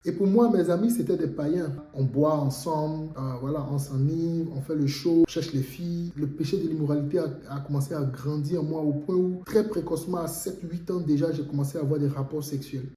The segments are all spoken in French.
Et pour moi, mes amis, c'était des païens. On boit ensemble, voilà, on s'enivre, on fait le show, on cherche les filles. Le péché de l'immoralité a commencé à grandir en moi au point où, très précocement, à 7-8 ans déjà, j'ai commencé à avoir des rapports sexuels.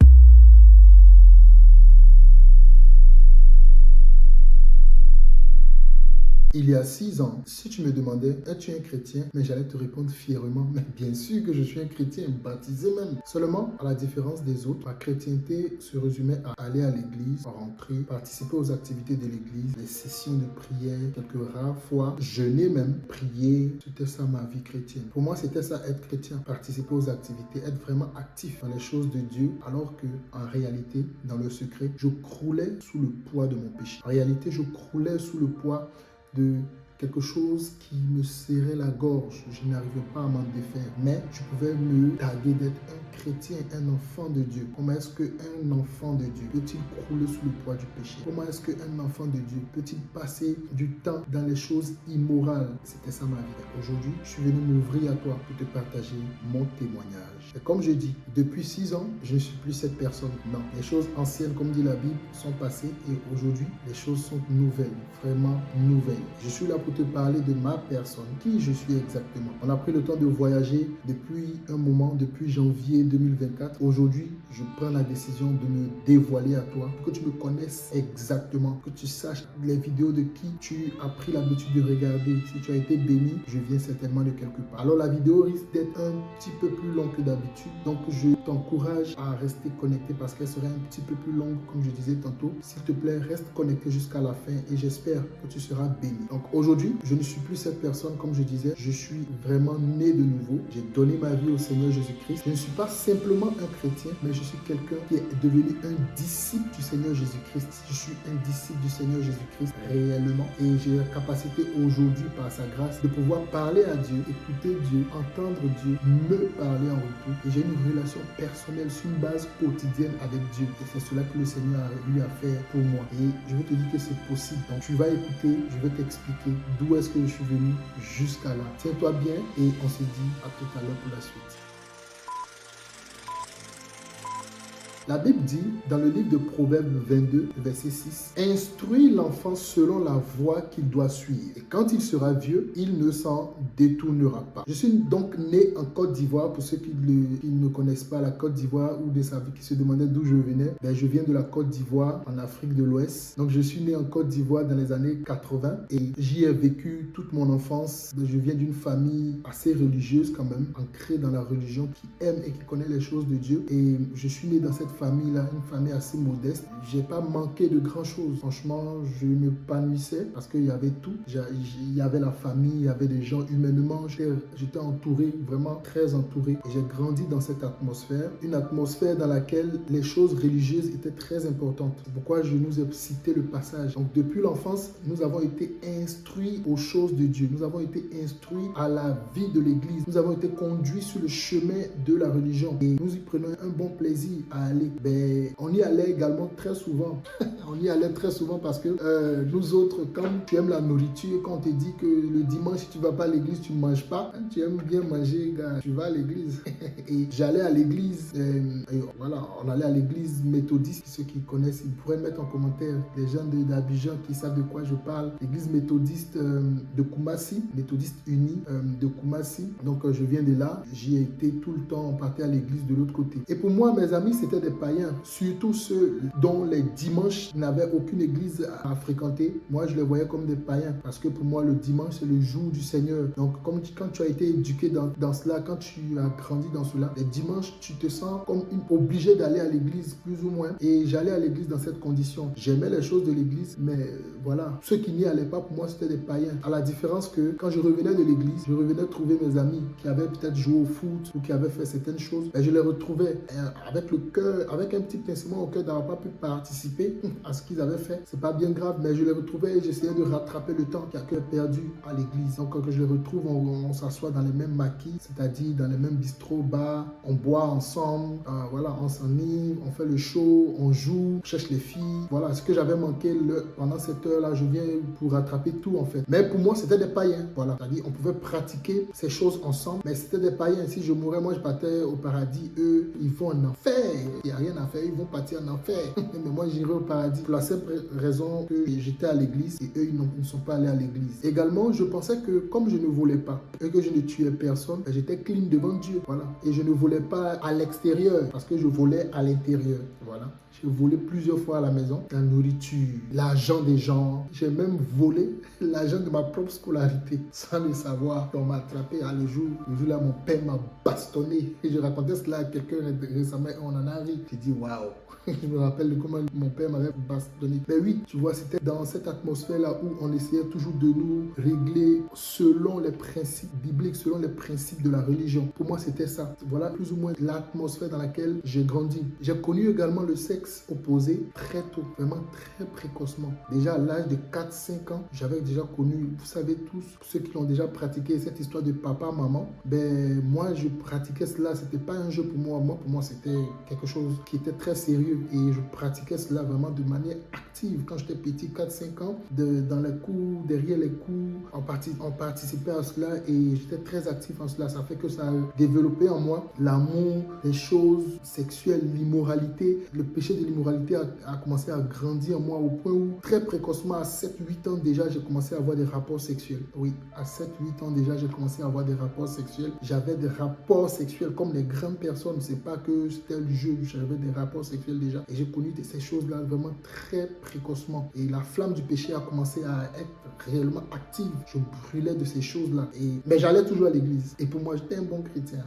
Il y a 6 ans, si tu me demandais, es-tu un chrétien? Mais j'allais te répondre fièrement, mais bien sûr que je suis un chrétien, baptisé même. Seulement, à la différence des autres, ma chrétienté se résumait à aller à l'église, à rentrer, participer aux activités de l'église, les sessions de prière, quelques rares fois, jeûner même, prier. C'était ça ma vie chrétienne. Pour moi, c'était ça être chrétien, participer aux activités, être vraiment actif dans les choses de Dieu, alors que en réalité, dans le secret, je croulais sous le poids de mon péché. En réalité, je croulais sous le poids de quelque chose qui me serrait la gorge. Je n'arrivais pas à m'en défaire. Mais je pouvais me targuer d'être un chrétien, un enfant de Dieu. Comment est-ce qu'un enfant de Dieu peut-il crouler sous le poids du péché? Comment est-ce qu'un enfant de Dieu peut-il passer du temps dans les choses immorales? C'était ça ma vie. Aujourd'hui, je suis venu m'ouvrir à toi pour te partager mon témoignage. Et comme je dis, depuis 6 ans, je ne suis plus cette personne. Non, les choses anciennes, comme dit la Bible, sont passées et aujourd'hui, les choses sont nouvelles, vraiment nouvelles. Je suis là pour te parler de ma personne, qui je suis exactement. On a pris le temps de voyager depuis un moment, depuis janvier 2024. Aujourd'hui, je prends la décision de me dévoiler à toi, pour que tu me connaisses exactement, que tu saches les vidéos de qui tu as pris l'habitude de regarder. Si tu as été béni, je viens certainement de quelque part. Alors la vidéo risque d'être un petit peu plus longue que d'habitude, donc je t'encourage à rester connecté parce qu'elle serait un petit peu plus longue, comme je disais tantôt. S'il te plaît, reste connecté jusqu'à la fin et j'espère que tu seras béni. Donc aujourd'hui, je ne suis plus cette personne, comme je disais, je suis vraiment né de nouveau. J'ai donné ma vie au Seigneur Jésus-Christ. Je ne suis pas simplement un chrétien, mais je suis quelqu'un qui est devenu un disciple du Seigneur Jésus-Christ. Je suis un disciple du Seigneur Jésus-Christ réellement et j'ai la capacité aujourd'hui, par sa grâce, de pouvoir parler à Dieu, écouter Dieu, entendre Dieu, me parler en retour. Et j'ai une relation personnelle sur une base quotidienne avec Dieu. Et c'est cela que le Seigneur a eu à faire pour moi. Et je veux te dire que c'est possible. Donc tu vas écouter, je vais t'expliquer d'où est-ce que je suis venu jusqu'à là. Tiens-toi bien et on se dit à tout à l'heure pour la suite. La Bible dit, dans le livre de Proverbes 22, verset 6, « Instruis l'enfant selon la voie qu'il doit suivre, et quand il sera vieux, il ne s'en détournera pas. » Je suis donc né en Côte d'Ivoire, pour ceux qui ne connaissent pas la Côte d'Ivoire ou qui se demandaient d'où je venais. Ben, je viens de la Côte d'Ivoire, en Afrique de l'Ouest. Donc je suis né en Côte d'Ivoire dans les années 80 et j'y ai vécu toute mon enfance. Je viens d'une famille assez religieuse quand même, ancrée dans la religion, qui aime et qui connaît les choses de Dieu. Et je suis né dans cette famille-là, une famille assez modeste. J'ai pas manqué de grand chose. Franchement, je m'épanouissais parce qu'il y avait tout. Il y avait la famille, il y avait des gens humainement. J'étais entouré, vraiment très entouré. Et j'ai grandi dans cette atmosphère, une atmosphère dans laquelle les choses religieuses étaient très importantes. C'est pourquoi je nous ai cité le passage. Donc depuis l'enfance, nous avons été instruits aux choses de Dieu. Nous avons été instruits à la vie de l'Église. Nous avons été conduits sur le chemin de la religion. Et nous y prenons un bon plaisir à aller. Ben, on y allait également très souvent. On y allait très souvent parce que nous autres, quand tu aimes la nourriture, quand on te dit que le dimanche, si tu ne vas pas à l'église, tu ne manges pas. Quand tu aimes bien manger, gars, tu vas à l'église. Et j'allais à l'église, voilà, on allait à l'église méthodiste. Ceux qui connaissent, ils pourraient mettre en commentaire les gens d'Abidjan qui savent de quoi je parle. L'église méthodiste de Koumassi, méthodiste unie de Koumassi. Donc je viens de là, j'y ai été tout le temps, on partait à l'église de l'autre côté. Et pour moi, mes amis, c'était des païens, surtout ceux dont les dimanches n'avaient aucune église à fréquenter. Moi, je les voyais comme des païens parce que pour moi, le dimanche, c'est le jour du Seigneur. Donc, quand tu as été éduqué dans cela, quand tu as grandi dans cela, les dimanches, tu te sens comme obligé d'aller à l'église, plus ou moins. Et j'allais à l'église dans cette condition. J'aimais les choses de l'église, mais voilà, ceux qui n'y allaient pas, pour moi, c'était des païens. À la différence que quand je revenais de l'église, je revenais trouver mes amis qui avaient peut-être joué au foot ou qui avaient fait certaines choses. Et je les retrouvais avec le cœur, avec un petit pincement au cœur d'avoir pas pu participer. à ce qu'ils avaient fait. C'est pas bien grave, mais je les retrouvais et j'essayais de rattraper le temps qu'il y a perdu à l'église. Donc quand je les retrouve, on s'assoit dans les mêmes maquis, c'est-à-dire dans les mêmes bistrots, bars, on boit ensemble, voilà, on s'enivre, on fait le show, on joue, on cherche les filles. Voilà, ce que j'avais manqué pendant cette heure-là, je viens pour rattraper tout en fait. Mais pour moi, c'était des païens. Voilà, c'est-à-dire on pouvait pratiquer ces choses ensemble, mais c'était des païens. Si je mourais, moi je partais au paradis, eux, ils vont en enfer. Il n'y a rien à faire, ils vont partir en enfer. Mais moi, j'irai au paradis pour la simple raison que j'étais à l'église et eux, ils ne sont pas allés à l'église. Également, je pensais que comme je ne volais pas et que je ne tuais personne, j'étais clean devant Dieu. Voilà. Et je ne volais pas à l'extérieur parce que je volais à l'intérieur. Voilà. J'ai volé plusieurs fois à la maison, la nourriture, l'argent des gens. J'ai même volé l'argent de ma propre scolarité sans le savoir. On m'a attrapé le jour là, mon père m'a bastonné. Et je racontais cela à quelqu'un récemment, on en a ri. J'ai dit waouh. Je me rappelle de comment mon père m'avait bastonné. Mais oui, tu vois, c'était dans cette atmosphère-là où on essayait toujours de nous régler selon les principes bibliques, selon les principes de la religion. Pour moi, c'était ça. Voilà plus ou moins l'atmosphère dans laquelle j'ai grandi. J'ai connu également le sexe opposé très tôt, vraiment très précocement. Déjà à l'âge de 4-5 ans, j'avais déjà connu, vous savez tous, ceux qui l'ont déjà pratiqué, cette histoire de papa-maman. Ben, moi, je pratiquais cela. C'était pas un jeu pour moi. Pour moi, c'était quelque chose qui était très sérieux. Et je pratiquais cela vraiment de manière active. Quand j'étais petit, 4-5 ans, dans les cours, derrière les cours, on participait à cela et j'étais très actif en cela. Ça fait que ça a développé en moi l'amour, les choses sexuelles, l'immoralité. Le péché de l'immoralité a commencé à grandir en moi au point où très précocement, à 7-8 ans déjà, j'ai commencé à avoir des rapports sexuels. Oui, à 7-8 ans déjà, j'ai commencé à avoir des rapports sexuels. J'avais des rapports sexuels comme les grandes personnes. C'est pas que c'était le jeu, j'avais des rapports sexuels déjà. Et j'ai connu ces choses-là vraiment très précocement. Et la flamme du péché a commencé à être réellement active. Je brûlais de ces choses-là. Mais j'allais toujours à l'église. Et pour moi, j'étais un bon chrétien.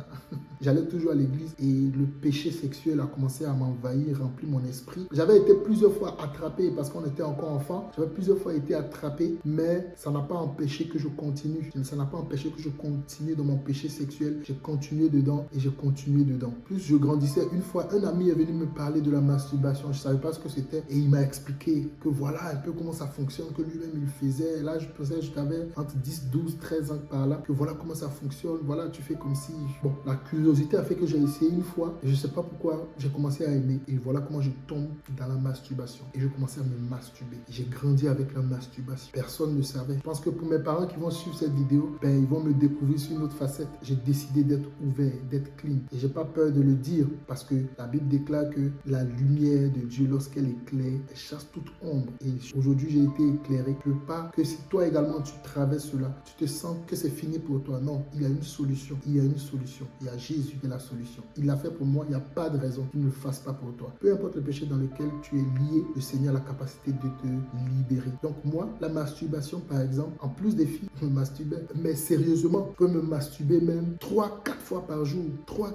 J'allais toujours à l'église et le péché sexuel a commencé à m'envahir, remplir mon esprit. J'avais été plusieurs fois attrapé parce qu'on était encore enfant. J'avais plusieurs fois été attrapé, mais ça n'a pas empêché que je continue. Ça n'a pas empêché que je continue dans mon péché sexuel. J'ai continué dedans et j'ai continué dedans. Plus je grandissais, une fois, un ami est venu me parler de la masturbation. Je ne savais pas ce que c'était et il m'a expliqué que voilà un peu comment ça fonctionne, que lui-même il faisait. Là, je pensais, j'avais entre 10, 12, 13 ans par là, que voilà comment ça fonctionne. Voilà, tu fais comme si... Bon, la curiosité a fait que j'ai essayé une fois et je ne sais pas pourquoi j'ai commencé à aimer. Et voilà comment je tombe dans la masturbation. Et je commençais à me masturber. J'ai grandi avec la masturbation. Personne ne savait. Je pense que pour mes parents qui vont suivre cette vidéo, ben, ils vont me découvrir sur une autre facette. J'ai décidé d'être ouvert, d'être clean. Et j'ai pas peur de le dire parce que la Bible déclare que la lumière de Dieu, lorsqu'elle éclaire, elle chasse toute ombre. Et aujourd'hui, j'ai été éclairé. Je ne veux pas que si toi également tu traverses cela, tu te sens que c'est fini pour toi. Non, il y a une solution. Il y a une solution. Il y a Jésus qui est la solution. Il l'a fait pour moi. Il n'y a pas de raison qu'il ne le fasse pas pour toi. Peu importe le péché dans lequel tu es lié, le Seigneur a la capacité de te libérer. Donc moi, la masturbation par exemple, en plus des filles, je me masturbais. Mais sérieusement, je peux me masturber même 3-4 fois par jour.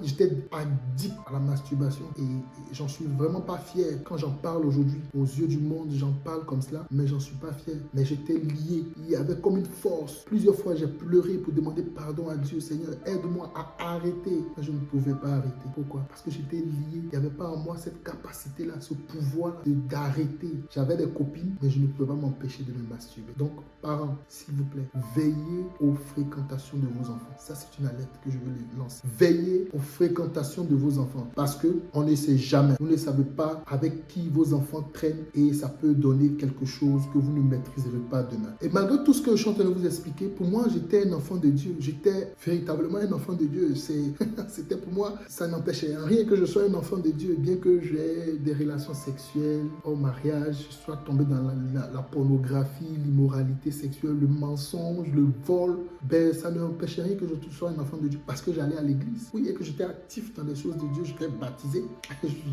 J'étais addict à la masturbation et j'en suis vraiment pas fier. Quand j'en parle aujourd'hui, aux yeux du monde, j'en parle comme cela, mais j'en suis pas fier. Mais j'étais lié. Il y avait comme une force. Plusieurs fois, j'ai pleuré pour demander pardon à Dieu. Seigneur, aide-moi à arrêter. Mais je ne pouvais pas arrêter. Pourquoi? Parce que j'étais lié. Il n'y avait pas en moi cette capacité-là, ce pouvoir d'arrêter. J'avais des copines, mais je ne pouvais pas m'empêcher de me masturber. Donc, parents, s'il vous plaît, veillez aux fréquentations de vos enfants. Ça, c'est une alerte que je veux les lancer. Veillez aux fréquentations de vos enfants. Parce que on ne sait jamais. Vous ne savez pas avec qui vos enfants traînent et ça peut donner quelque chose que vous ne maîtriserez pas demain. Et malgré tout ce que je suis en train de vous expliquer, pour moi, j'étais un enfant de Dieu. J'étais véritablement un enfant de Dieu. C'était pour moi, ça n'empêchait rien que je sois un enfant de Dieu, bien que j'ai des relations sexuelles au mariage, je sois tombé dans la pornographie, l'immoralité sexuelle, le mensonge, le vol. Ben, ça n'empêchait rien que je sois un enfant de Dieu parce que j'allais à l'église. Oui, et que j'étais actif dans les choses de Dieu, j'étais baptisé.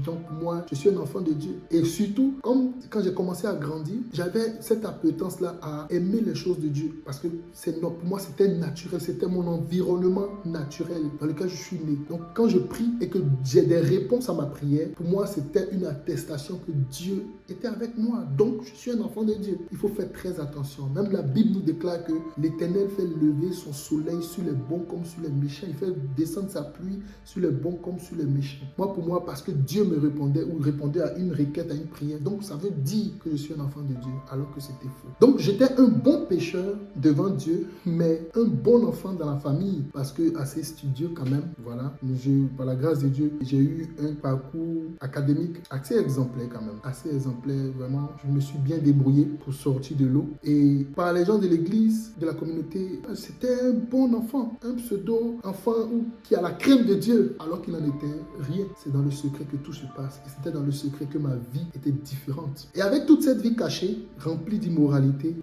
Donc moi, je suis un enfant de Dieu. Et surtout, comme quand j'ai commencé à grandir, j'avais cette appétence-là à aimer les choses de Dieu. Parce que pour moi, c'était naturel, c'était mon environnement naturel dans lequel je suis né. Donc quand je prie et que j'ai des réponses à ma prière, pour moi, c'était une attestation que Dieu était avec moi. Donc, je suis un enfant de Dieu. Il faut faire très attention. Même la Bible nous déclare que l'Éternel fait lever son soleil sur les bons comme sur les méchants. Il fait descendre sa pluie sur les bons comme sur les méchants. Pour moi, parce que Dieu me répondait ou répondait à une requête, à une prière, Joseph. Donc ça veut dire que je suis un enfant de Dieu, alors que c'était faux. Donc j'étais un bon pécheur devant Dieu, mais un bon enfant dans la famille, parce que assez studieux quand même. Voilà, par la grâce de Dieu, j'ai eu un parcours académique assez exemplaire quand même. Assez exemplaire, vraiment. Je me suis bien débrouillé pour sortir de l'eau. Et par les gens de l'église, de la communauté, c'était un bon enfant, un pseudo-enfant qui a la crème de Dieu, alors qu'il n'en était rien. C'est dans le secret que tout se passe. Et c'était dans le secret que ma vie était différente. Et avec toute cette vie cachée, remplie d'immoralité,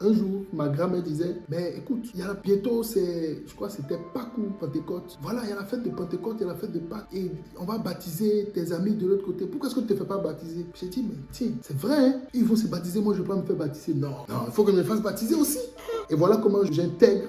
un jour, ma grand-mère disait, écoute, il y a bientôt, je crois que c'était Pâques ou Pentecôte. Voilà, il y a la fête de Pentecôte, il y a la fête de Pâques. Et on va baptiser tes amis de l'autre côté. Pourquoi est-ce que tu ne te fais pas baptiser? J'ai dit, mais tiens, c'est vrai, hein? Ils vont se baptiser, moi je ne vais pas me faire baptiser. Non, il faut que je me fasse baptiser aussi. Et voilà comment j'intègre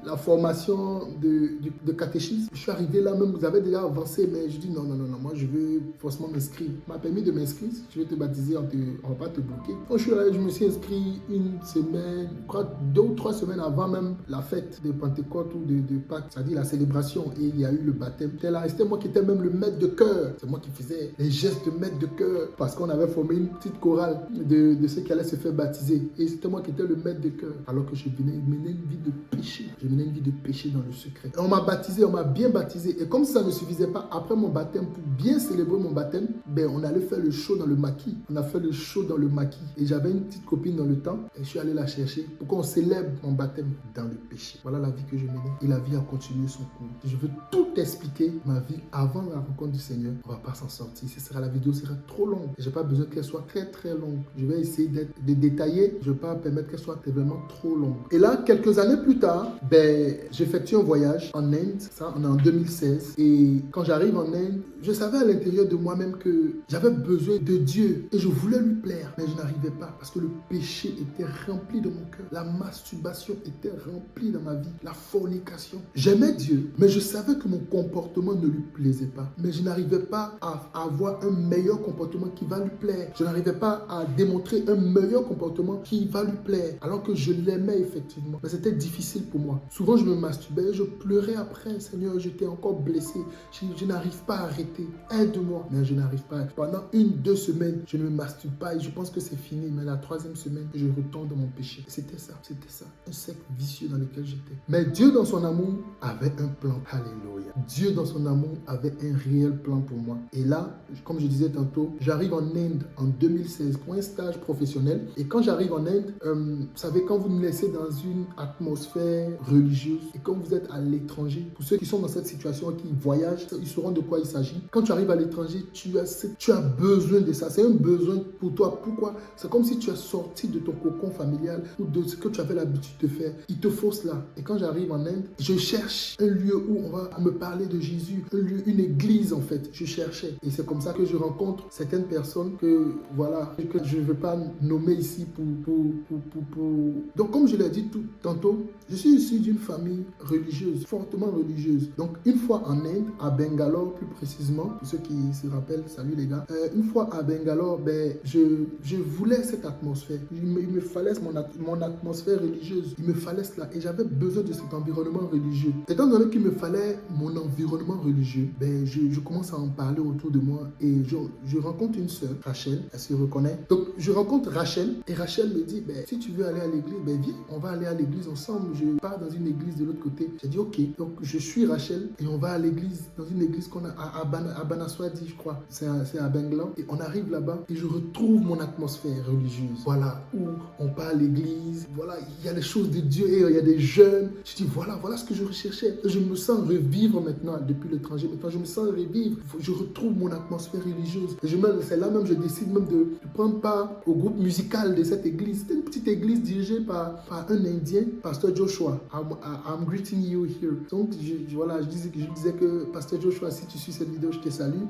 la formation de catéchisme. Je suis arrivé là, même vous avez déjà avancé, mais je dis non, moi je veux forcément m'inscrire. On m'a permis de m'inscrire. Si tu veux te baptiser, on ne va pas te bloquer. Quand je suis allé, je me suis inscrit une semaine, je crois 2 ou 3 semaines avant même la fête de Pentecôte ou de Pâques, c'est-à-dire la célébration, et il y a eu le baptême. C'était moi qui étais même le maître de chœur. C'est moi qui faisais les gestes de maître de chœur, parce qu'on avait formé une petite chorale de ceux qui allaient se faire baptiser. Et c'était moi qui étais le maître de chœur, alors que je venais mener une vie de péché. Je menais une vie de péché dans le secret. Et on m'a baptisé, on m'a bien baptisé. Et comme ça ne suffisait pas, après mon baptême, pour bien célébrer mon baptême, on allait faire le show dans le maquis. On a fait le show dans le maquis. Et j'avais une petite copine dans le temps, et je suis allé la chercher pour qu'on célèbre mon baptême dans le péché. Voilà la vie que je menais. Et la vie a continué son cours. Je veux tout expliquer, ma vie avant la rencontre du Seigneur. On ne va pas s'en sortir. La vidéo sera trop longue. Je n'ai pas besoin qu'elle soit très très longue. Je vais essayer de détailler. Je ne vais pas permettre qu'elle soit vraiment trop longue. Et là, quelques années plus tard, j'effectue un voyage en Inde. Ça, on est en 2016. Et quand j'arrive en Inde, je savais à l'intérieur de moi-même que j'avais besoin de Dieu. Et je voulais lui plaire. Mais je n'arrivais pas parce que le péché était rempli dans mon cœur. La masturbation était remplie dans ma vie. La fornication. J'aimais Dieu, mais je savais que mon comportement ne lui plaisait pas. Mais je n'arrivais pas à avoir un meilleur comportement qui va lui plaire. Je n'arrivais pas à démontrer un meilleur comportement qui va lui plaire. Alors que je l'aimais effectivement. Mais c'était difficile pour moi. Souvent, je me masturbais, je pleurais après. Seigneur, j'étais encore blessé. Je n'arrive pas à arrêter. Aide-moi. Mais je n'arrive pas. Pendant 1-2 semaines, je ne me masturbe pas et je pense que c'est fini. Mais la 3e semaine, je retombe dans mon péché. C'était ça. Un cercle vicieux dans lequel j'étais. Mais Dieu, dans son amour, avait un plan. Alléluia. Dieu, dans son amour, avait un réel plan pour moi. Et là, comme je disais tantôt, j'arrive en Inde en 2016 pour un stage professionnel. Et quand j'arrive en Inde, vous savez, quand vous me laissez dans une atmosphère religieuse et quand vous êtes à l'étranger, pour ceux qui sont dans cette situation, qui voyagent, ils sauront de quoi il s'agit. Quand tu arrives à l'étranger, tu as besoin de ça. C'est un besoin pour toi. Pourquoi? C'est comme si tu es sorti de ton cocon familial ou de ce que tu avais l'habitude de faire. Il te faut cela. Et quand j'arrive en Inde, je cherche un lieu où on va me parler de Jésus, un lieu, une église en fait. Je cherchais. Et c'est comme ça que je rencontre certaines personnes que je ne veux pas nommer ici Donc comme je l'ai dit tantôt, je suis issu d'une famille religieuse, fortement religieuse. Donc une fois en Inde, à Bangalore plus précisément, pour ceux qui se rappellent, salut les gars, une fois à Bangalore, je voulais cette atmosphère. Il me fallait mon atmosphère religieuse. Il me fallait cela. Et j'avais besoin de cet environnement religieux. Étant donné qu'il me fallait mon environnement religieux, je commence à en parler autour de moi. Et je rencontre une sœur, Rachel, elle se reconnaît. Donc je rencontre Rachel et Rachel me dit, si tu veux aller à l'église, viens, on va aller à l'église ensemble. Je pars dans une église de l'autre côté. J'ai dit ok. Donc je suis Rachel et on va à l'église, dans une église qu'on a à Banaswadi, je crois. C'est à Bangalore. Et on arrive là-bas et je retrouve mon atmosphère religieuse. Voilà, où on part à l'église. Voilà, il y a les choses de Dieu et il y a des jeunes. Je dis voilà ce que je recherchais. Et je me sens revivre maintenant depuis l'étranger. Maintenant, je me sens revivre. Je retrouve mon atmosphère religieuse. Et c'est là même, je décide même de prendre part au groupe musical de cette église. C'était une petite église dirigée par un Indien, Pasteur Joshua. I'm greeting you here. Donc, je disais que Pasteur Joshua, si tu suis cette vidéo, je te salue.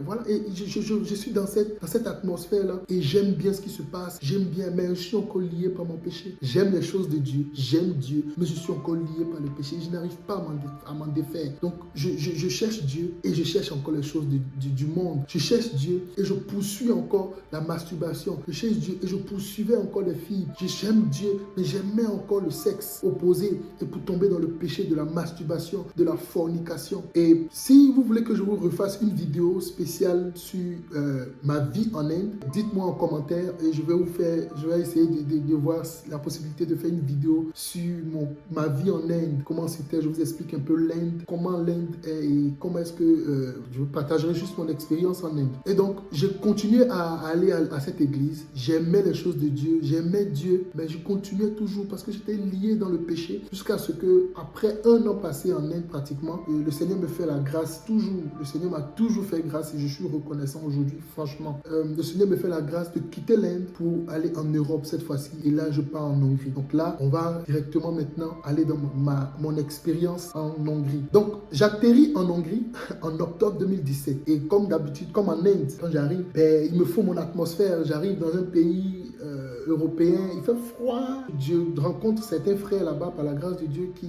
Voilà, et je suis dans cette atmosphère-là et j'aime bien ce qui se passe. J'aime bien, mais je suis encore lié par mon péché. J'aime les choses de Dieu. J'aime Dieu, mais je suis encore lié par le péché. Je n'arrive pas à m'en défaire. Donc, je cherche Dieu et je cherche encore les choses du monde. Je cherche Dieu et je poursuis encore la masturbation. Je cherche Dieu et je poursuivais encore les filles. J'aime Dieu, mais j'aimais encore le sexe opposé, et pour tomber dans le péché de la masturbation, de la fornication. Et si vous voulez que je vous refasse une vidéo spéciale sur ma vie en Inde, dites-moi en commentaire et je vais essayer de voir la possibilité de faire une vidéo sur ma vie en Inde, comment c'était, je vous explique un peu l'Inde, comment l'Inde est et comment est-ce que je partagerai juste mon expérience en Inde. Et donc, j'ai continué à aller à cette église, j'aimais les choses de Dieu, j'aimais Dieu, mais je continuais toujours parce que j'étais lié dans le péché jusqu'à ce que, après un an passé en Inde pratiquement, le Seigneur me fait la grâce toujours, le Seigneur m'a toujours fait grâce et je suis reconnaissant aujourd'hui, franchement. Le Seigneur me fait la grâce de quitter l'Inde pour aller en Europe cette fois-ci et là, je pars en Hongrie. Donc là, on va directement maintenant aller dans mon expérience en Hongrie. Donc, j'atterris en Hongrie en octobre 2017 et comme d'habitude, comme en Inde, quand j'arrive, ben, il me faut mon atmosphère. J'arrive dans un pays européen, il fait froid. Je rencontre certains frères là-bas par la grâce de Dieu qui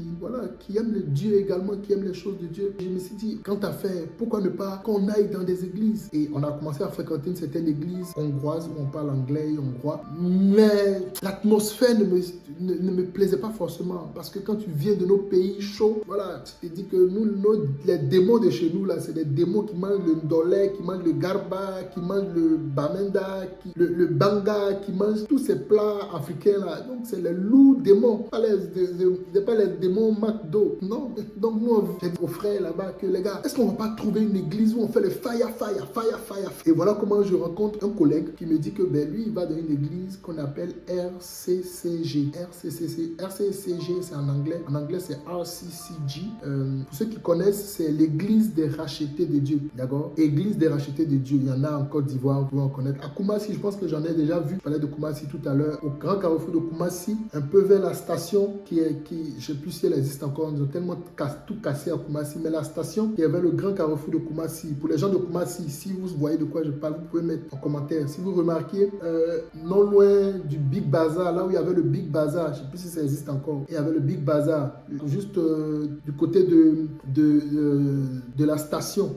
aiment le Dieu également, qui aiment les choses de Dieu. Je me suis dit, quand t'as fait, pourquoi ne pas qu'on aille dans des églises? Et on a commencé à fréquenter une certaine église hongroise où on parle anglais et hongrois. Mais l'atmosphère ne me plaisait pas forcément parce que quand tu viens de nos pays chauds, voilà, tu te dis que les démons de chez nous là, c'est des démons qui mangent le ndolé, qui mangent le garba, qui mangent le bamenda, le banga, qui mangent tous ces plats africains là. Donc c'est les loups démons, pas les démons McDo. Non. Donc moi, j'ai dit aux frères là-bas que les gars, est-ce qu'on va pas trouver une église où on fait le fire? Et voilà comment je rencontre un collègue qui me dit que ben lui, il va dans une église qu'on appelle RCCG. RCCG, c'est en anglais. En anglais, c'est RCCG. Pour ceux qui connaissent, c'est l'église des rachetés de Dieu. D'accord? Église des rachetés de Dieu. Il y en a en Côte d'Ivoire, vous pouvez en connaître. À Koumassi, je pense que j'en ai déjà vu. Je parlais de Koumassi tout à l'heure. Au grand carrefour de Koumassi, un peu vers la station je ne sais plus si elle existe encore. Ils ont tellement tout cassé à Koumassi. Mais la station qui est vers le grand carrefour de Koumassi, pour les gens de Koumassi, si vous voyez de quoi je parle, vous pouvez mettre en commentaire. Si vous remarquez, non loin du Big Bazaar, là où il y avait le Big Bazaar, je ne sais plus si ça existe encore, il y avait le Big Bazaar, juste du côté de la station,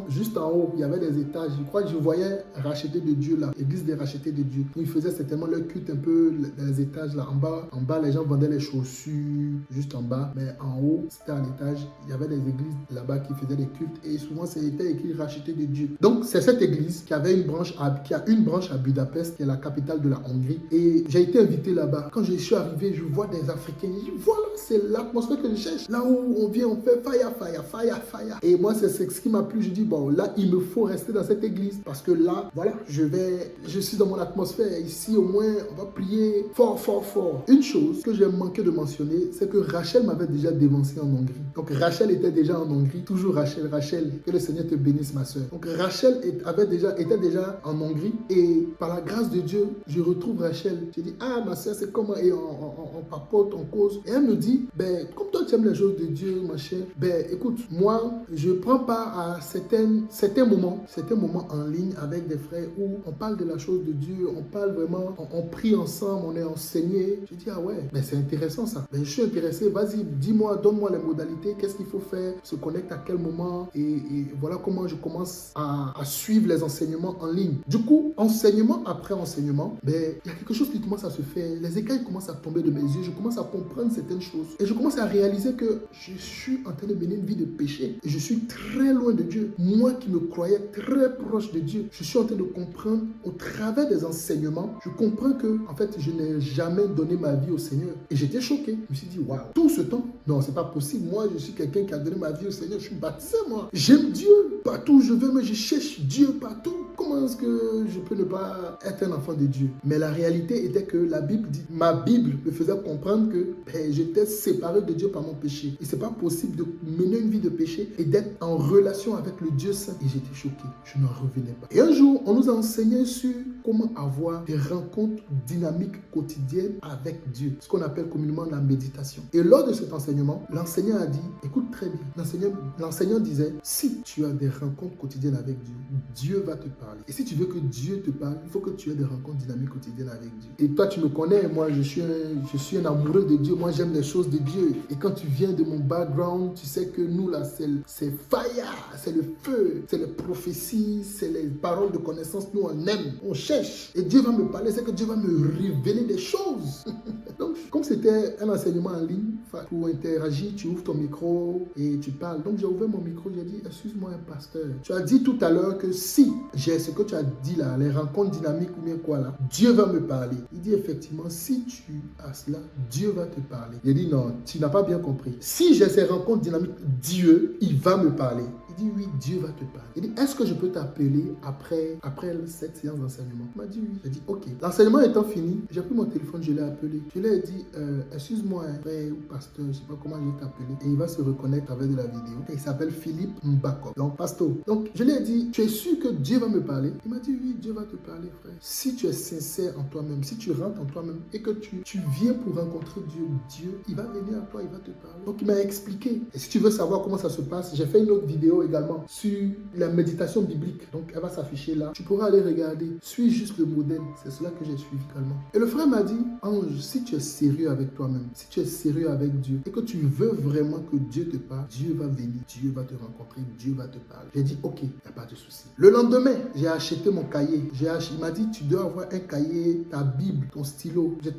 juste en haut, il y avait des étages. Je crois que je voyais Rachetés de Dieu là, église des Rachetés de Dieu. Où ils faisaient certainement leur culte un peu dans les étages là, en bas, les gens vendaient les chaussures, juste en bas, mais en haut, c'était à l'étage, il y avait des églises là-bas qui faisaient des cultes et souvent c'était écrit Rachetés de Dieu. Donc c'est cette église qui a une branche à Budapest, qui est la capitale de la Hongrie, et j'ai été invité là-bas. Quand je suis arrivé, je vois des Africains, je dis voilà, c'est l'atmosphère que je cherche. Là où on vient, on fait fire. Et moi, c'est ce qui m'a plu. Je dis bon, là, il me faut rester dans cette église parce que là, voilà, je suis dans mon atmosphère. Ici, au moins, on va prier fort. Une chose que j'ai manqué de mentionner, c'est que Rachel m'avait déjà dévancé en Hongrie. Donc Rachel était déjà en Hongrie. Toujours Rachel, que le Seigneur te bénisse, ma soeur. Donc Rachel était déjà en Hongrie et par la grâce de Dieu, je retrouve Rachel. Je dis ah, ma soeur, c'est comment? Et on papote, on cause. Et elle me dit, ben, comme toi tu aimes les choses de Dieu, ma chère, ben, écoute, moi, je prends part à certains moments en ligne avec des frères où on parle de la chose de Dieu, on parle vraiment, on prie ensemble, on est enseigné. Je dis, ah ouais, ben, c'est intéressant ça. Ben, je suis intéressé, vas-y, dis-moi, donne-moi les modalités, qu'est-ce qu'il faut faire, se connecte à quel moment, et voilà comment je commence à suivre les enseignements en ligne. Du coup, enseignement après enseignement, ben, il y a quelque chose qui commence à se faire, les écailles commencent à tomber de mes yeux, je commence à comprendre certaines choses, et je commence à réaliser que je suis en train de mener une vie de péché, et je suis très loin de Dieu. Moi qui me croyais très proche de Dieu, je suis en train de comprendre au travers des enseignements, je comprends que, en fait, je n'ai jamais donné ma vie au Seigneur. Et j'étais choqué. Je me suis dit, waouh, tout ce temps, non, c'est pas possible. Moi, je suis quelqu'un qui a donné ma vie au Seigneur. Je suis baptisé, moi. J'aime Dieu partout où je vais, mais je cherche Dieu partout. Comment est-ce que je peux ne pas être un enfant de Dieu? Mais la réalité était que la Bible dit, ma Bible me faisait comprendre que j'étais séparé de Dieu par mon péché. Et c'est pas possible de mener une vie de péché et d'être en relation avec le Dieu saint. Et j'étais choqué. Je n'en revenais pas. Et un jour, on nous a enseigné sur comment avoir des rencontres dynamiques quotidiennes avec Dieu. Ce qu'on appelle communément la méditation. Et lors de cet enseignement, l'enseignant a dit, écoute très bien, l'enseignant disait, si tu as des rencontres quotidiennes avec Dieu, Dieu va te parler. Et si tu veux que Dieu te parle, il faut que tu aies des rencontres dynamiques quotidiennes avec Dieu. Et toi, tu me connais, moi, je suis un amoureux de Dieu. Moi, j'aime les choses de Dieu. Et quand tu viens de mon background, tu sais que nous, là, c'est fire, c'est le feu, c'est les prophéties, c'est les paroles de connaissance. Nous, on aime, on cherche. Et Dieu va me parler, c'est que Dieu va me révéler des choses. Donc, comme c'était un enseignement en ligne, pour interagir, tu ouvres ton micro et tu parles. Donc, j'ai ouvert mon micro, j'ai dit, excuse-moi, un pasteur. Tu as dit tout à l'heure que si j'ai ce que tu as dit là, les rencontres dynamiques ou bien quoi là, Dieu va me parler. Il dit effectivement, si tu as cela, Dieu va te parler. J'ai dit non, tu n'as pas bien compris. Si j'ai ces rencontres dynamiques, Dieu, il va me parler. Il dit oui, Dieu va te parler. Il dit, est-ce que je peux t'appeler après cette séance d'enseignement? Il m'a dit oui. J'ai dit ok. L'enseignement étant fini, j'ai pris mon téléphone, je l'ai appelé. Je lui ai dit, excuse-moi, frère ou pasteur, je ne sais pas comment je vais t'appeler. Et il va se reconnaître avec de la vidéo. Et il s'appelle Philippe Mbako. Donc, pasteur. Donc, je lui ai dit, tu es sûr que Dieu va me parler? Il m'a dit oui, Dieu va te parler, frère. Si tu es sincère en toi-même, si tu rentres en toi-même et que tu viens pour rencontrer Dieu, Dieu, il va venir à toi, il va te parler. Donc, il m'a expliqué. Et si tu veux savoir comment ça se passe, j'ai fait une autre vidéo également sur la méditation biblique. Donc, elle va s'afficher là. Tu pourras aller regarder. Suis juste le modèle. C'est cela que j'ai suivi également. Et le frère m'a dit, Ange, si tu es sérieux avec toi-même, si tu es sérieux avec Dieu et que tu veux vraiment que Dieu te parle, Dieu va venir, Dieu va te rencontrer, Dieu va te parler. J'ai dit, ok, il n'y a pas de souci. Le lendemain, j'ai acheté mon cahier. Il m'a dit, tu dois avoir un cahier, ta Bible, ton stylo. J'ai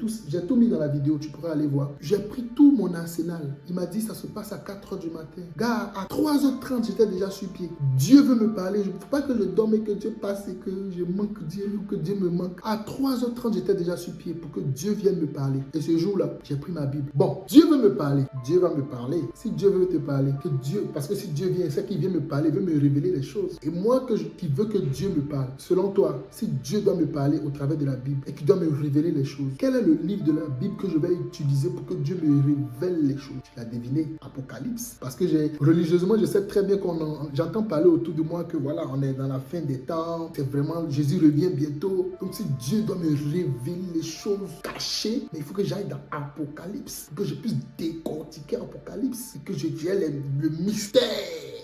tout mis dans la vidéo, tu pourras aller voir. J'ai pris tout mon arsenal. Il m'a dit, ça se passe à 4 h du matin. Gars, à 3 h 30, j'étais déjà sur pied. Dieu veut me parler. Il ne faut pas que je dorme et que Dieu passe et que je manque Dieu ou que Dieu me manque. À 3 h 30, j'étais déjà sur pied pour que Dieu vienne me parler. Et ce jour-là, j'ai pris ma Bible. Bon, Dieu veut me parler. Dieu va me parler. Si Dieu veut te parler, que Dieu, parce que si Dieu vient, c'est qu'il vient me parler, il veut me révéler les choses. Et moi qui veux que Dieu me parle, selon toi, si Dieu doit me parler au travers de la Bible et qu'il doit me révéler les choses, quel est le livre de la Bible que je vais utiliser pour que Dieu me révèle les choses? Tu l'as deviné, Apocalypse. Parce que religieusement, je sais très bien j'entends parler autour de moi que voilà, on est dans la fin des temps, c'est vraiment, Jésus revient bientôt. Donc si Dieu doit me révéler les choses cachées, mais il faut que j'aille dans Apocalypse, que je puisse décortiquer Apocalypse, et que j'ai le mystère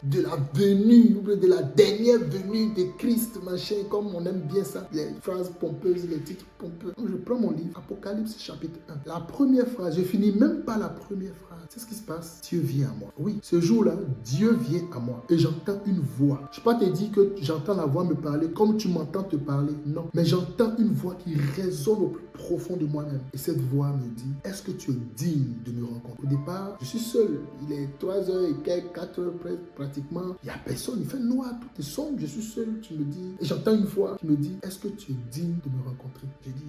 de la venue, de la dernière venue de Christ, machin, comme on aime bien ça, les phrases pompeuses, les titres pompeux. Donc je prends mon livre, Apocalypse chapitre 1. La première phrase, je finis même pas la première phrase. C'est ce qui se passe. Dieu vient à moi. Oui, ce jour-là, Dieu vient à moi. Et j'entends une voix. Je ne peux pas te dire que j'entends la voix me parler comme tu m'entends te parler. Non. Mais j'entends une voix qui résonne au plus profond de moi-même. Et cette voix me dit, est-ce que tu es digne de me rencontrer? Au départ, je suis seul. Il est 3 h et quelques, 4 h presque, pratiquement. Il n'y a personne. Il fait noir. Tout est sombre. Je suis seul. Tu me dis. Et j'entends une voix qui me dit, est-ce que tu es digne de me rencontrer? J'ai dit,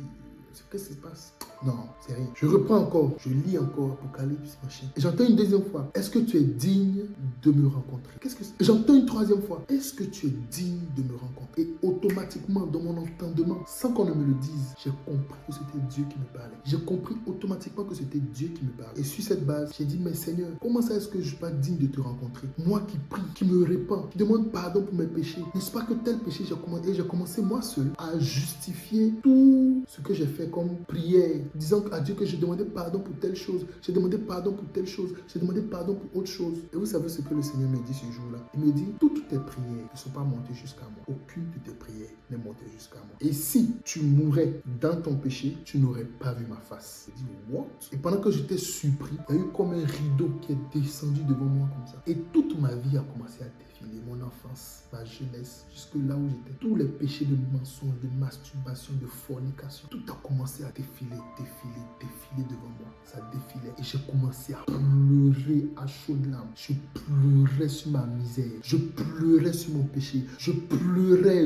qu'est-ce qui se passe? Non, c'est rien. Je reprends encore, je lis encore Apocalypse, machin. Et j'entends une deuxième fois, est-ce que tu es digne de me rencontrer? J'entends une troisième fois, est-ce que tu es digne de me rencontrer? Et automatiquement, dans mon entendement, sans qu'on ne me le dise, j'ai compris que c'était Dieu qui me parlait. J'ai compris automatiquement que c'était Dieu qui me parlait. Et sur cette base, j'ai dit, mais Seigneur, comment ça est-ce que je ne suis pas digne de te rencontrer? Moi qui prie, qui me répands, qui demande pardon pour mes péchés. N'est-ce pas que tel péché, j'ai commencé moi seul à justifier tout ce que j'ai fait comme prière, disant à Dieu que j'ai demandé pardon pour telle chose, j'ai demandé pardon pour telle chose, j'ai demandé pardon pour autre chose. Et vous savez ce que le Seigneur me dit ce jour-là? Il me dit, toutes tes prières ne sont pas montées jusqu'à moi. Aucune de tes prières n'est montée jusqu'à moi. Et si tu mourais dans ton péché, tu n'aurais pas vu ma face. Il dit, what? Et pendant que j'étais surpris, il y a eu comme un rideau qui est descendu devant moi comme ça. Et toute ma vie a commencé à défiler. Mon enfance, ma jeunesse, jusque là où j'étais. Tous les péchés de mensonge, de masturbation, de fornication, tout a commencé à défiler devant moi. Ça défilait. Et j'ai commencé à pleurer à chaudes larmes. Je pleurais sur ma misère. Je pleurais sur mon péché. Je pleurais,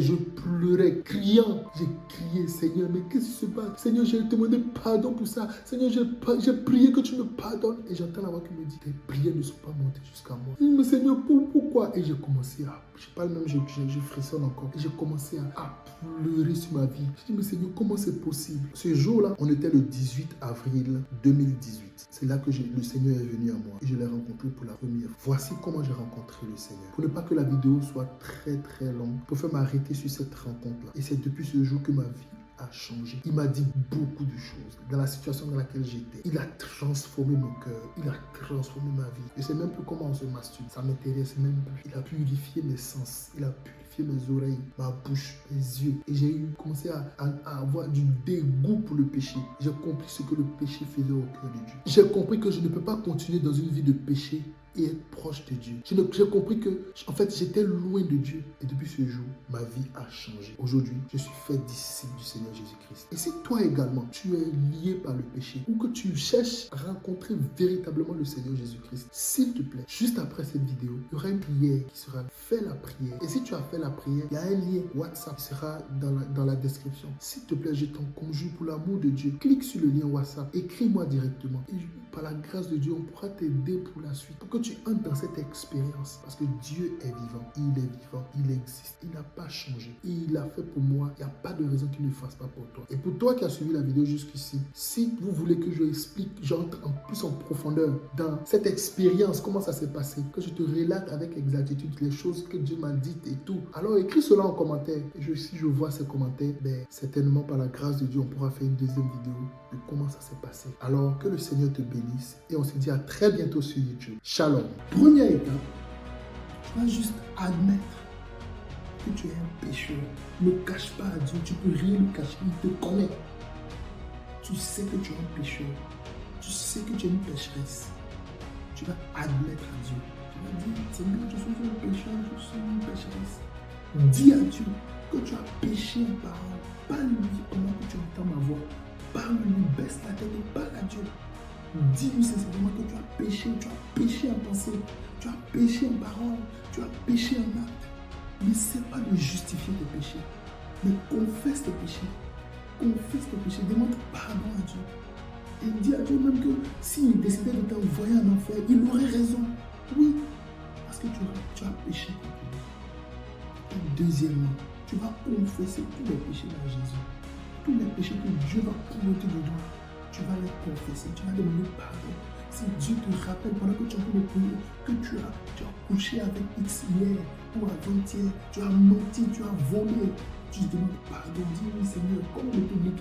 criant. J'ai crié, Seigneur, mais qu'est-ce qui se passe? Seigneur, j'ai demandé pardon pour ça. Seigneur, j'ai prié que tu me pardonnes. Et j'entends la voix qui me dit, tes prières ne sont pas montées jusqu'à moi. Mais Seigneur, pourquoi? Et j'ai commencé à, je parle même, je frissonne encore. Et j'ai commencé à pleurer sur ma vie. Je dis, mais Seigneur, comment c'est possible? Ce jour-là, on était le 18 avril 2018. C'est là que le Seigneur est venu à moi et je l'ai rencontré pour la première fois. Voici comment j'ai rencontré le Seigneur. Pour ne pas que la vidéo soit très très longue, pour faire m'arrêter sur cette rencontre-là. Et c'est depuis ce jour que ma vie a changé. Il m'a dit beaucoup de choses dans la situation dans laquelle j'étais. Il a transformé mon cœur. Il a transformé ma vie. Je ne sais même plus comment on se masturbe. Ça m'intéresse même plus. Il a purifié mes sens. Il a purifié mes oreilles, ma bouche, mes yeux. Et j'ai commencé à avoir du dégoût pour le péché. J'ai compris ce que le péché faisait au cœur de Dieu. J'ai compris que je ne peux pas continuer dans une vie de péché et être proche de Dieu. J'ai compris que, en fait, j'étais loin de Dieu. Et depuis ce jour, ma vie a changé. Aujourd'hui, je suis fait disciple du Seigneur Jésus-Christ. Et si toi également, tu es lié par le péché ou que tu cherches à rencontrer véritablement le Seigneur Jésus-Christ, s'il te plaît, juste après cette vidéo, il y aura une prière qui sera fait la prière. Et si tu as fait la prière, il y a un lien WhatsApp qui sera dans la description. S'il te plaît, je t'en conjure pour l'amour de Dieu. Clique sur le lien WhatsApp, écris-moi directement. Et par la grâce de Dieu, on pourra t'aider pour la suite. Pour que tu entres dans cette expérience. Parce que Dieu est vivant. Il est vivant. Il existe. Il n'a pas changé. Et il l'a fait pour moi. Il n'y a pas de raison qu'il ne le fasse pas pour toi. Et pour toi qui as suivi la vidéo jusqu'ici, si vous voulez que je explique, j'entre en plus en profondeur dans cette expérience, comment ça s'est passé, que je te relate avec exactitude les choses que Dieu m'a dites et tout, alors écris cela en commentaire. Et si je vois ces commentaires, certainement par la grâce de Dieu, on pourra faire une deuxième vidéo de comment ça s'est passé. Alors que le Seigneur te bénisse et on se dit à très bientôt sur YouTube. Shalom. Première étape, tu vas juste admettre que tu es un pécheur. Ne cache pas à Dieu, tu peux rien lui cacher, il te connaît. Tu sais que tu es un pécheur. Tu sais que tu es une pécheresse. Tu vas admettre à Dieu. Tu vas dire, Seigneur, je suis un pécheur, je suis une pécheresse. Dis à Dieu que tu as péché en parole. Parle-lui pendant que tu entends ma voix. Parle-lui, baisse la tête et parle à Dieu. Dis-lui sincèrement que tu as péché en pensée, tu as péché en parole, tu as péché en acte. N'essaie pas de justifier tes péchés, mais confesse tes péchés. Confesse tes péchés, demande pardon à Dieu. Et dis à Dieu même que s'il décidait de t'envoyer en enfer, il aurait raison. Oui, parce que tu as péché contre lui. Et deuxièmement, tu vas confesser tous les péchés à Jésus. Tous les péchés que Dieu va pointer de doigt, tu vas les confesser, tu vas demander pardon. Si Dieu te rappelle pendant que tu es en train de prier que tu as couché avec X hier ou avant-hier, tu as menti, tu as volé, tu te demandes pardon. Dis oui Seigneur, comme le public,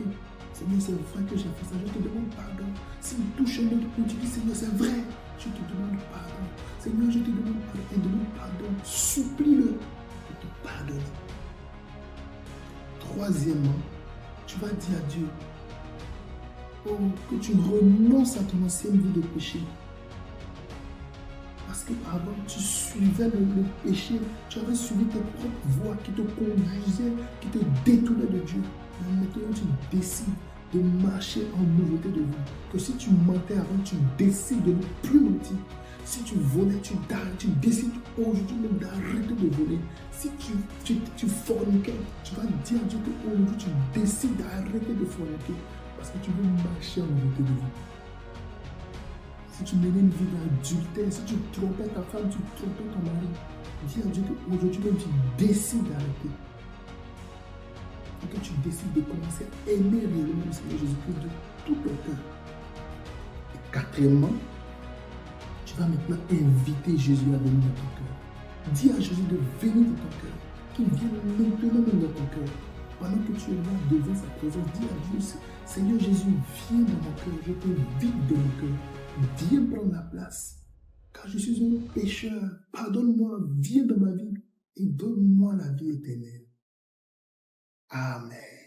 Seigneur c'est vrai que j'ai fait ça, je te demande pardon. S'il touche un autre petit, Seigneur c'est vrai, je te demande pardon. Seigneur je te demande pardon et demande pardon, supplie-le de te pardonner. Troisièmement, tu vas dire à Dieu que tu renonces à ton ancienne vie de péché. Parce qu'avant, tu suivais le péché, tu avais suivi tes propres voies qui te conduisaient, qui te détournaient de Dieu. Mais maintenant, tu décides de marcher en nouveauté de vie. Que si tu mentais avant, tu décides de ne plus mentir. Si tu volais, tu décides aujourd'hui même d'arrêter de voler. Si tu forniquais, tu vas dire à Dieu qu'aujourd'hui tu décides d'arrêter de forniquer. Parce que tu veux marcher en nouveauté de vie. Si tu menais une vie d'adultère, si tu trompais ta femme, tu trompais ton mari, dis à Dieu qu'aujourd'hui même tu décides d'arrêter. Et que tu décides de commencer à aimer réellement le Seigneur Jésus-Christ de tout ton cœur. Et quatrièmement, tu vas maintenant inviter Jésus à venir dans ton cœur. Dis à Jésus de venir dans ton cœur, qu'il vienne maintenant même dans ton cœur. Pendant que tu es là devant sa présence, dis à Dieu, Seigneur Jésus, viens dans mon cœur, je te vide de mon cœur. Viens prendre la place. Car je suis un pécheur. Pardonne-moi, viens dans ma vie et donne-moi la vie éternelle. Amen.